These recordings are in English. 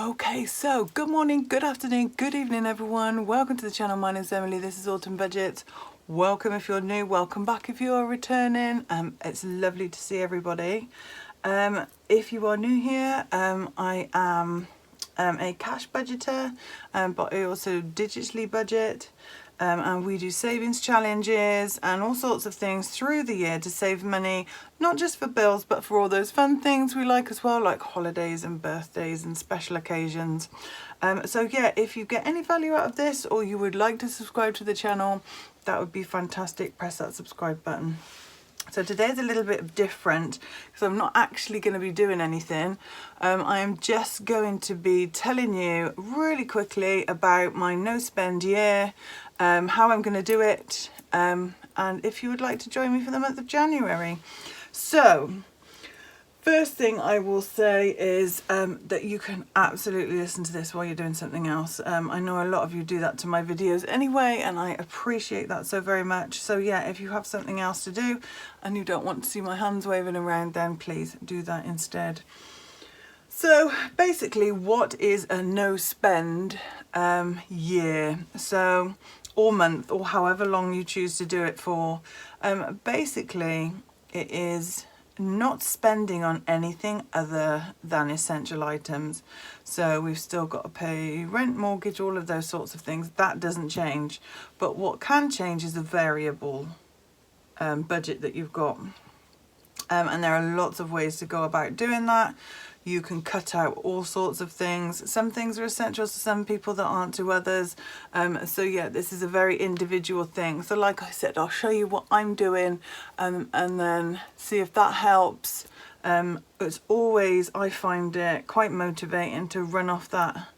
Okay, so good morning, good afternoon, good evening everyone. Welcome to the channel. My name is Emily. This is Autumn Budget. Welcome if you're new, welcome back if you are returning. It's lovely to see everybody. If you are new here, I am a cash budgeter, but I also digitally budget. And we do savings challenges and all sorts of things through the year to save money, not just for bills, but for all those fun things we like as well, like holidays and birthdays and special occasions. So yeah, if you get any value out of this or you would like to subscribe to the channel, that would be fantastic. Press that subscribe button. So today's a little bit different because I'm not actually going to be doing anything. I am just going to be telling you really quickly about my no spend year, how I'm going to do it, and if you would like to join me for the month of January. So first thing I will say is that you can absolutely listen to this while you're doing something else. I know a lot of you do that to my videos anyway, and I appreciate that so very much. So yeah, if you have something else to do and you don't want to see my hands waving around, then please do that instead. So basically, what is a no spend year? So, or month, or however long you choose to do it for. Basically, it is not spending on anything other than essential items. So we've still got to pay rent, mortgage, all of those sorts of things. That doesn't change. But what can change is the variable budget that you've got. And there are lots of ways to go about doing that. You can cut out all sorts of things. Some things are essential to some people that aren't to others. So yeah, this is a very individual thing. So like I said, I'll show you what I'm doing and then see if that helps. It's always, I find it quite motivating to run off that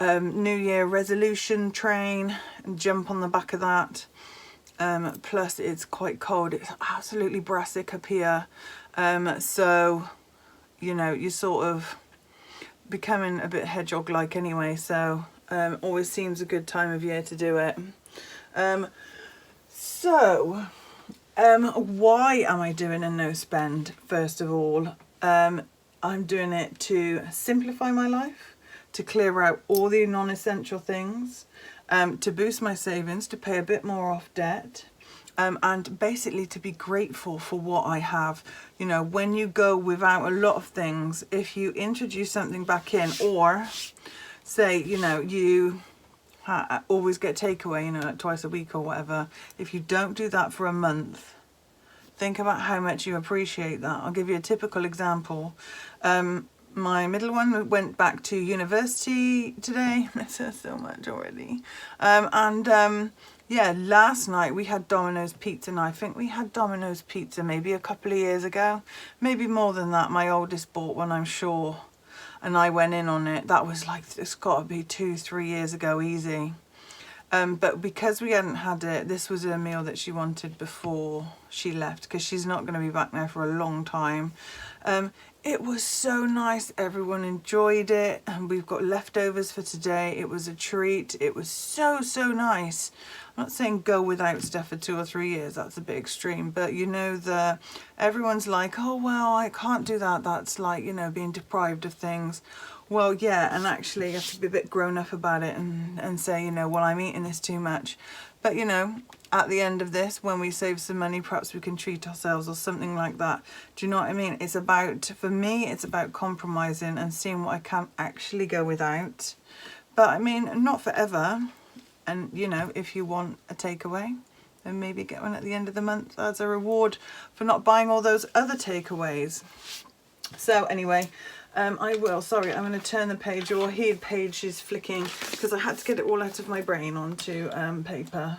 New Year resolution train and jump on the back of that. Plus it's quite cold. It's absolutely brassic up here. So you know, you're sort of becoming a bit hedgehog-like anyway, so always seems a good time of year to do it. Why am I doing a no spend? First of all, I'm doing it to simplify my life, to clear out all the non-essential things, to boost my savings, to pay a bit more off debt. And basically to be grateful for what I have. You know, when you go without a lot of things, if you introduce something back in, or say, you know, you always get takeaway, you know, like twice a week or whatever, if you don't do that for a month, think about how much you appreciate that. I'll give you a typical example. My middle one went back to university today. That's so much already. Yeah, last night we had Domino's pizza, and I think we had Domino's pizza maybe a couple of years ago, maybe more than that. My oldest bought one, I'm sure, and I went in on it. That was like, it's got to be 2-3 years ago, easy. But because we hadn't had it, this was a meal that she wanted before she left, because she's not going to be back now for a long time. It was so nice. Everyone enjoyed it, and we've got leftovers for today. It was a treat. It was so nice. I'm not saying go without stuff for 2 or 3 years. That's a bit extreme. But you know, everyone's like, oh, well, I can't do that. That's like, you know, being deprived of things. Well, yeah, and actually you have to be a bit grown up about it and say, you know, well, I'm eating this too much. But, you know, at the end of this, when we save some money, perhaps we can treat ourselves or something like that. Do you know what I mean? It's about, for me, it's about compromising and seeing what I can actually go without. But, I mean, not forever. And, you know, if you want a takeaway, then maybe get one at the end of the month as a reward for not buying all those other takeaways. So, anyway, I'm going to turn the page, or here page is flicking, because I had to get it all out of my brain onto paper.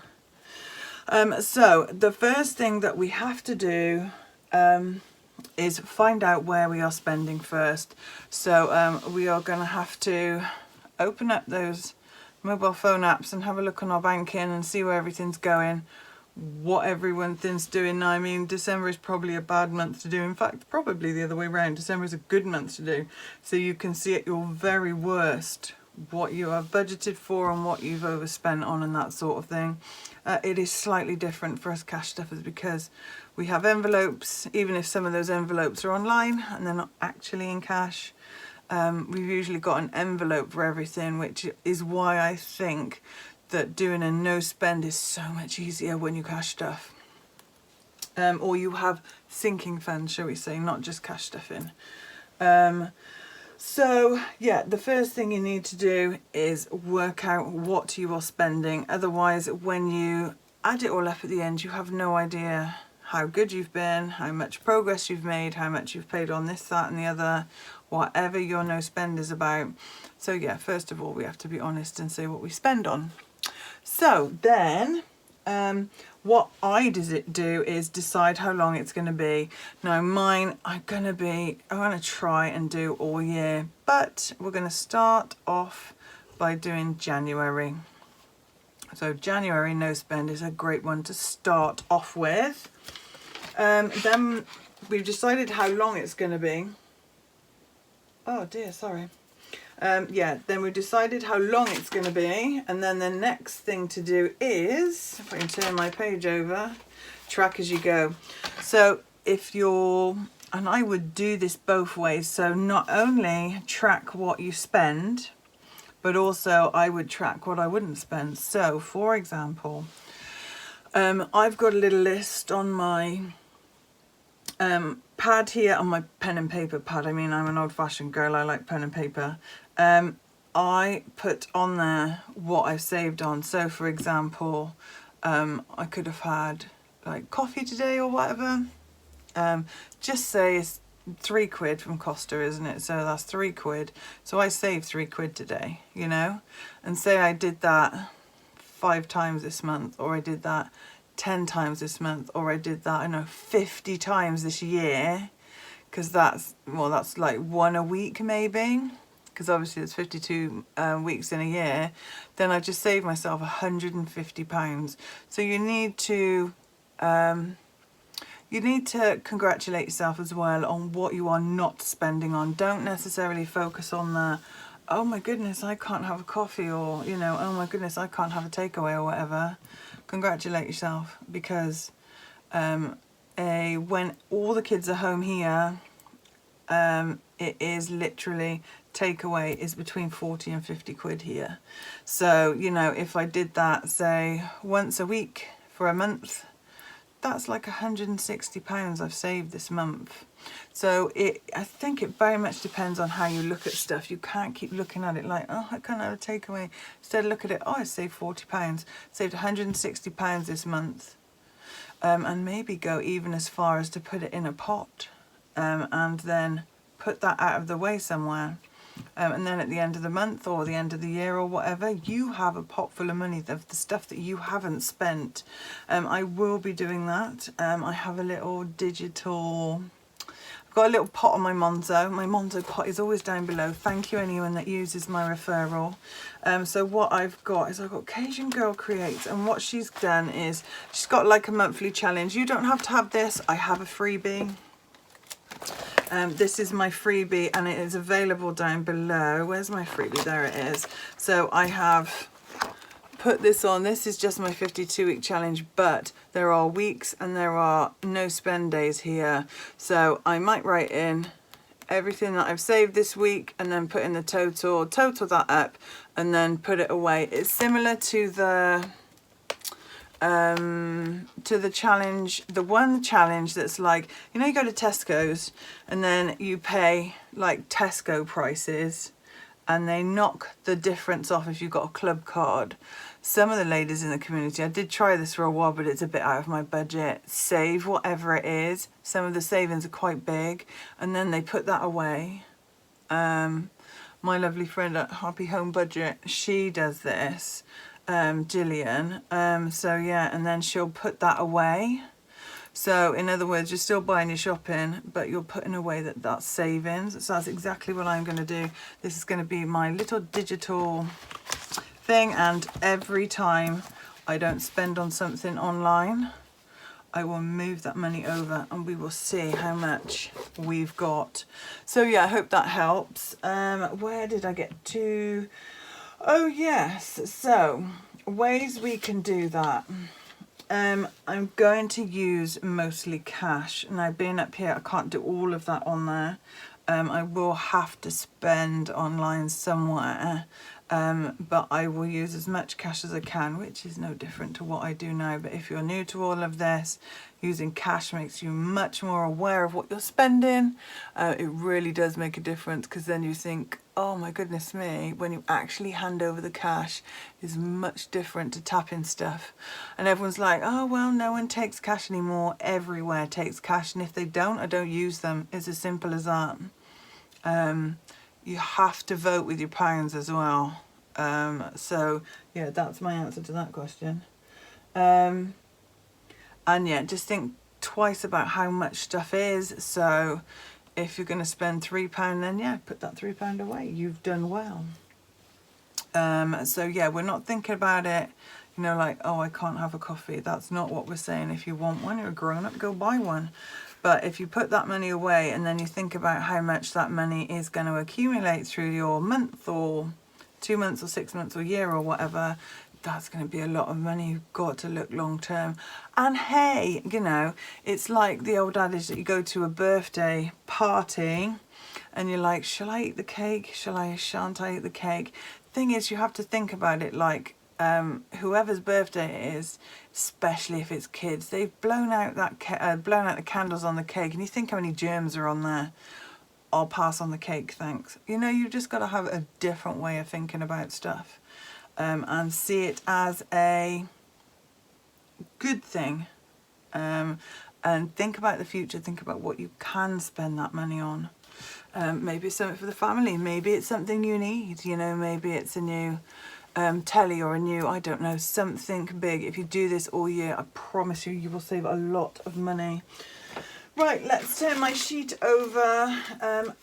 So the first thing that we have to do is find out where we are spending first. So we are going to have to open up those mobile phone apps and have a look on our banking and see where everything's going, what everyone's doing. Now, I mean, December is probably a bad month to do. In fact, probably the other way around. December is a good month to do. So you can see at your very worst what you have budgeted for and what you've overspent on and that sort of thing. It is slightly different for us cash stuffers because we have envelopes, even if some of those envelopes are online and they're not actually in cash. we've usually got an envelope for everything, which is why I think that doing a no spend is so much easier when you cash stuff. Or you have sinking funds, shall we say, not just cash stuff in. So yeah, the first thing you need to do is work out what you are spending. Otherwise, when you add it all up at the end, you have no idea how good you've been, how much progress you've made, how much you've paid on this, that and the other, whatever your no spend is about. So yeah, first of all, we have to be honest and say what we spend on. So then what I do is decide how long it's going to be. Now mine, I'm going to try and do all year, but we're going to start off by doing January. So January no spend is a great one to start off with. Then we've decided how long it's going to be. Oh dear, sorry. Yeah, then we've decided how long it's going to be, and then the next thing to do is, if I can turn my page over, track as you go. So if you're, and I would do this both ways, so not only track what you spend, but also I would track what I wouldn't spend. So for example, I've got a little list on my pad here, on my pen and paper pad. I mean, I'm an old-fashioned girl, I like pen and paper. I put on there what I've saved on. So for example, I could have had like coffee today or whatever. Just say it's £3 from Costa, isn't it? So that's £3. So I saved £3 today, you know, and say I did that 5 times this month, or I did that 10 times this month, or I did that, I know, 50 times this year, because that's like 1 a week maybe, because obviously there's 52 weeks in a year. Then I just saved myself £150. So you need to congratulate yourself as well on what you are not spending on. Don't necessarily focus on the, oh my goodness, I can't have a coffee, or, you know, oh my goodness, I can't have a takeaway or whatever. Congratulate yourself, because when all the kids are home here, it is literally, takeaway is between 40 and 50 quid here. So, you know, if I did that, say, once a week for a month, that's like £160 I've saved this month. So I think it very much depends on how you look at stuff. You can't keep looking at it like, oh, I can't have a takeaway. Instead, look at it, oh, I saved £40, saved £160 this month. And maybe go even as far as to put it in a pot, and then put that out of the way somewhere. And then at the end of the month or the end of the year or whatever, you have a pot full of money of the stuff that you haven't spent. I will be doing that. I have a little digital, I've got a little pot on my MONZO. My MONZO pot is always down below. Thank you anyone that uses my referral. So what I've got is I've got Cajun Girl Creates, and what she's done is she's got like a monthly challenge. You don't have to have this. I have a freebie. This is my freebie, and it is available down below. Where's my freebie? There it is. So I have put this on. This is just my 52-week challenge, but there are weeks and there are no spend days here. So I might write in everything that I've saved this week and then put in the total that up, and then put it away. It's similar to the challenge, the one challenge that's like, you know, you go to Tesco's and then you pay like Tesco prices and they knock the difference off if you've got a club card. Some of the ladies in the community, I did try this for a while, but it's a bit out of my budget, save whatever it is. Some of the savings are quite big, and then they put that away. My lovely friend at Happy Home Budget, she does this, Gillian. So yeah, and then she'll put that away. So in other words, you're still buying your shopping, but you're putting away that's savings. So that's exactly what I'm going to do. This is going to be my little digital thing, and every time I don't spend on something online, I will move that money over and we will see how much we've got. So yeah, I hope that helps. Where did I get to? Oh yes, so ways we can do that. I'm going to use mostly cash. Now being up here, I can't do all of that on there. I will have to spend online somewhere, but I will use as much cash as I can, which is no different to what I do now. But if you're new to all of this, using cash makes you much more aware of what you're spending. It really does make a difference, because then you think, oh my goodness me, when you actually hand over the cash is much different to tapping stuff. And everyone's like, oh well, no one takes cash anymore. Everywhere takes cash, and if they don't, I don't use them. It's as simple as that. You have to vote with your pounds as well. So yeah, that's my answer to that question. And yeah, just think twice about how much stuff is. So if you're going to spend £3, then yeah, put that £3 away. You've done well. So yeah, we're not thinking about it, you know, like, oh, I can't have a coffee. That's not what we're saying. If you want one, you're a grown up, go buy one. But if you put that money away and then you think about how much that money is going to accumulate through your month or 2 months or 6 months or year or whatever, that's going to be a lot of money. You've got to look long term. And hey, you know, it's like the old adage that you go to a birthday party and you're like, shall I eat the cake? Shan't I eat the cake? Thing is, you have to think about it like, whoever's birthday it is, especially if it's kids, they've blown out the candles on the cake, and you think how many germs are on there. I'll pass on the cake, thanks. You know, you've just got to have a different way of thinking about stuff, and see it as a good thing, and think about the future. Think about what you can spend that money on. Maybe it's something for the family, maybe it's something you need, you know, maybe it's a new telly or a new, I don't know, something big. If you do this all year, I promise you, you will save a lot of money. Right, let's turn my sheet over,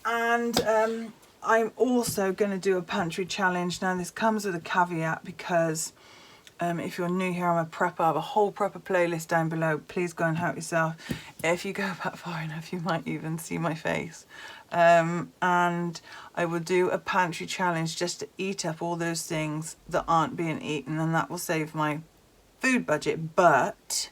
and I'm also going to do a pantry challenge. Now this comes with a caveat, because if you're new here, I'm a prepper. I have a whole prepper playlist down below. Please go and help yourself. If you go back far enough, you might even see my face. And I will do a pantry challenge just to eat up all those things that aren't being eaten, and that will save my food budget, but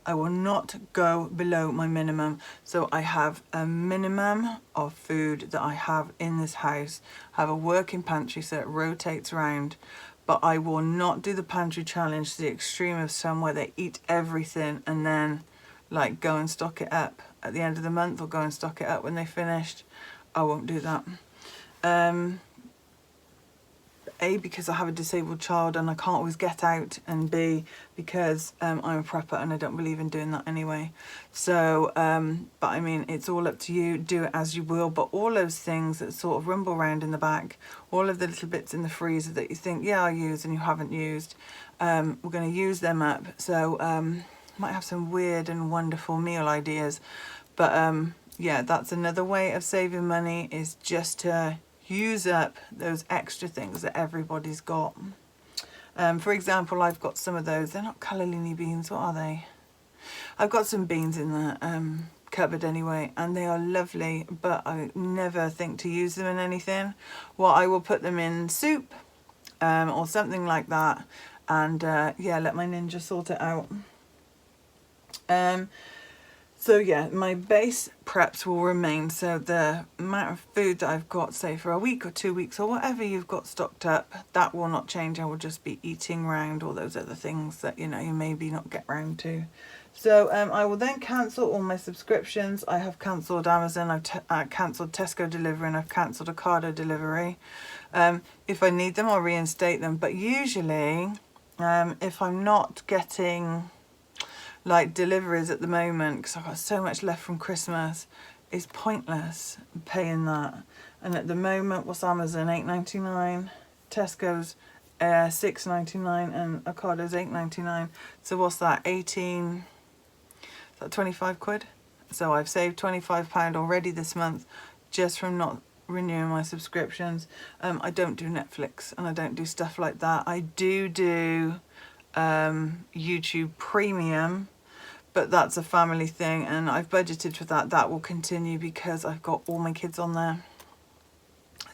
I will not go below my minimum. So I have a minimum of food that I have in this house. I have a working pantry, so it rotates around, but I will not do the pantry challenge to the extreme of some where they eat everything and then like go and stock it up at the end of the month, or go and stock it up when they finished. I won't do that. A, because I have a disabled child and I can't always get out, and B, because I'm a prepper and I don't believe in doing that anyway. So, but I mean, it's all up to you, do it as you will, but all those things that sort of rumble around in the back, all of the little bits in the freezer that you think, yeah, I'll use, and you haven't used, we're going to use them up. So, might have some weird and wonderful meal ideas, but yeah, that's another way of saving money, is just to use up those extra things that everybody's got. For example, I've got some of those. They're not cannellini beans. What are they? I've got some beans in the cupboard anyway, and they are lovely, but I never think to use them in anything. Well, I will put them in soup or something like that, and yeah, let my ninja sort it out. So yeah, my base preps will remain. So the amount of food that I've got, say for a week or 2 weeks or whatever you've got stocked up, that will not change. I will just be eating round all those other things that, you know, you maybe not get round to. So I will then cancel all my subscriptions. I have cancelled Amazon, I've cancelled Tesco delivery, and I've cancelled Ocado delivery. If I need them, I'll reinstate them. But usually, if I'm not getting like deliveries at the moment, because I've got so much left from Christmas, it's pointless paying that. And at the moment, what's Amazon? £8.99, Tesco's £6.99, and Ocado's £8.99. So what's that? 18? Is that 25 quid? So I've saved £25 already this month just from not renewing my subscriptions. I don't do Netflix and I don't do stuff like that. I do YouTube Premium, but that's a family thing, and I've budgeted for that. That will continue because I've got all my kids on there.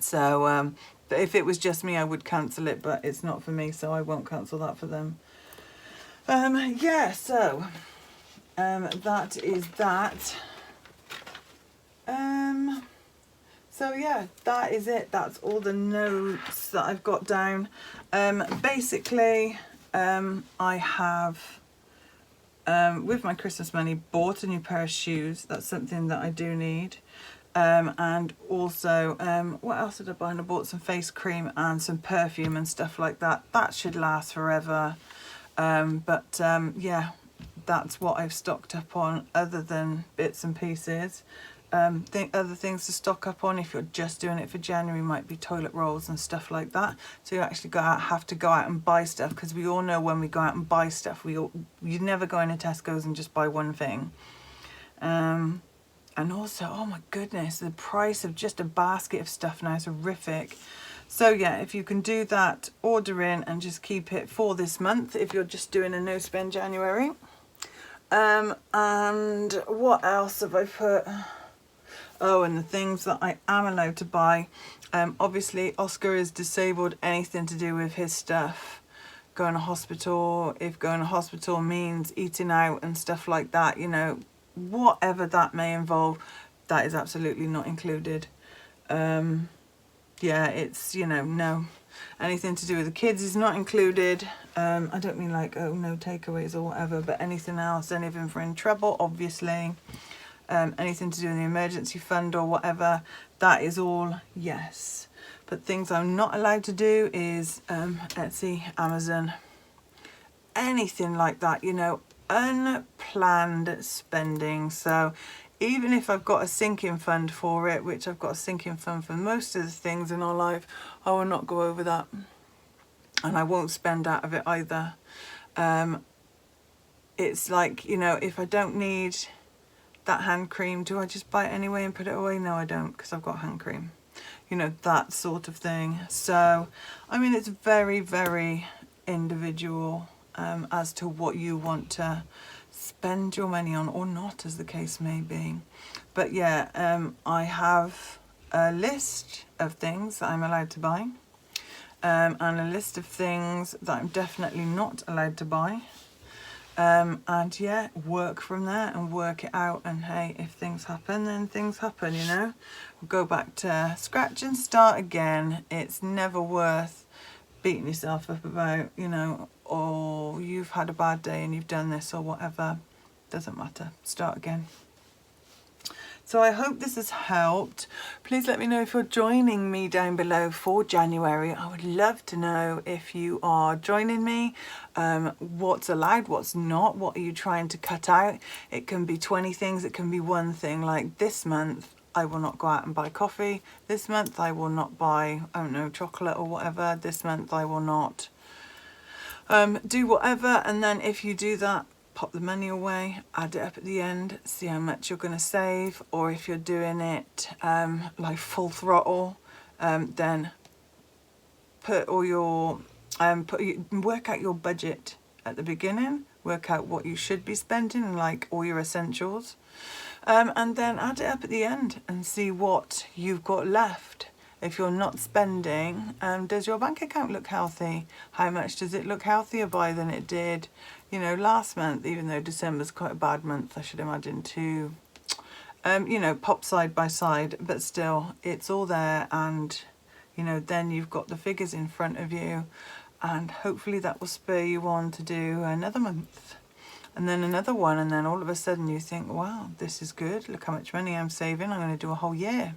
So but if it was just me, I would cancel it, but it's not for me, so I won't cancel that for them. Yeah, so that is that. So yeah, that is it. That's all the notes that I've got down. Basically, I have, with my Christmas money, bought a new pair of shoes. That's something that I do need. And also, what else did I buy? And I bought some face cream and some perfume and stuff like that. That should last forever. Yeah, that's what I've stocked up on, other than bits and pieces. Other things to stock up on if you're just doing it for January might be toilet rolls and stuff like that. So you actually have to go out and buy stuff, because we all know when we go out and buy stuff, you never go into Tesco's and just buy one thing. And also, oh my goodness, the price of just a basket of stuff now is horrific. So yeah, if you can do that, order in and just keep it for this month if you're just doing a no spend January. And what else have I put? Oh, and the things that I am allowed to buy. Obviously, Oscar is disabled. Anything to do with his stuff, going to hospital, if going to hospital means eating out and stuff like that, you know, whatever that may involve, that is absolutely not included. Yeah, it's, you know, no. Anything to do with the kids is not included. I don't mean like, oh, no takeaways or whatever, but anything else, anything for in trouble, obviously. Anything to do with the emergency fund or whatever, that is all yes. But things I'm not allowed to do is Etsy, Amazon, anything like that, you know, unplanned spending. So even if I've got a sinking fund for it, which I've got a sinking fund for most of the things in our life, I will not go over that, and I won't spend out of it either. It's like, you know, if I don't need that hand cream, do I just buy it anyway and put it away? No, I don't, because I've got hand cream, you know, that sort of thing. So I mean, it's very, very individual as to what you want to spend your money on, or not, as the case may be. But yeah, I have a list of things that I'm allowed to buy, and a list of things that I'm definitely not allowed to buy. And yeah, work from there and work it out. And hey, if things happen, then things happen, you know. We'll go back to scratch and start again. It's never worth beating yourself up about, you know, or you've had a bad day and you've done this or whatever. Doesn't matter. Start again. So I hope this has helped. Please let me know if you're joining me down below for January. I would love to know if you are joining me. What's allowed, what's not, what are you trying to cut out? It can be 20 things, it can be one thing. Like this month, I will not go out and buy coffee. This month, I will not buy, I don't know, chocolate or whatever. This month, I will not do whatever. And then if you do that, pop the money away, add it up at the end, see how much you're going to save. Or if you're doing it like full throttle, then put all your work out your budget at the beginning, work out what you should be spending, like all your essentials, and then add it up at the end and see what you've got left. If you're not spending, does your bank account look healthy? How much does it look healthier by than it did, you know, last month? Even though December's quite a bad month, I should imagine, to, you know, pop side by side. But still, it's all there, and, you know, then you've got the figures in front of you, and hopefully that will spur you on to do another month. And then another one, and then all of a sudden you think, wow, this is good. Look how much money I'm saving. I'm going to do a whole year.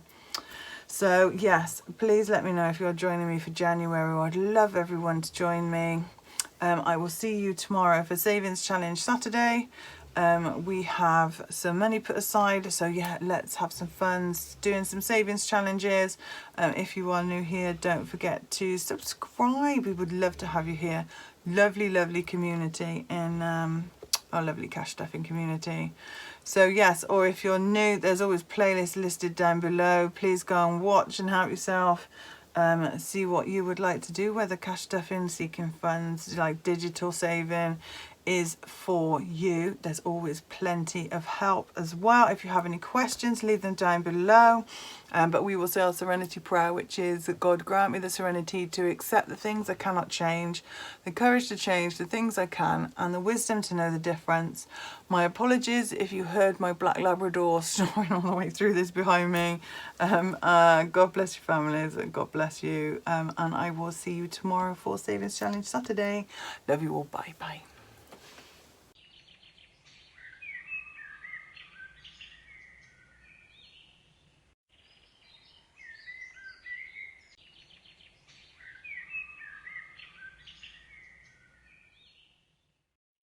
So yes, please let me know if you're joining me for January. I'd love everyone to join me. I will see you tomorrow for Savings Challenge Saturday. We have some money put aside, so yeah, let's have some fun doing some savings challenges. If you are new here, don't forget to subscribe. We would love to have you here. Lovely, lovely community in our lovely cash stuffing community. So yes, or if you're new, there's always playlists listed down below. Please go and watch and help yourself. See what you would like to do, whether cash stuffing, seeking funds, like digital saving, is for you. There's always plenty of help as well. If you have any questions, leave them down below. But we will say our serenity prayer, which is that God grant me the serenity to accept the things I cannot change, the courage to change the things I can, and the wisdom to know the difference. My apologies if you heard my black Labrador snoring all the way through this behind me. God bless your families, and God bless you. And I will see you tomorrow for Savings Challenge Saturday. Love you all. Bye bye.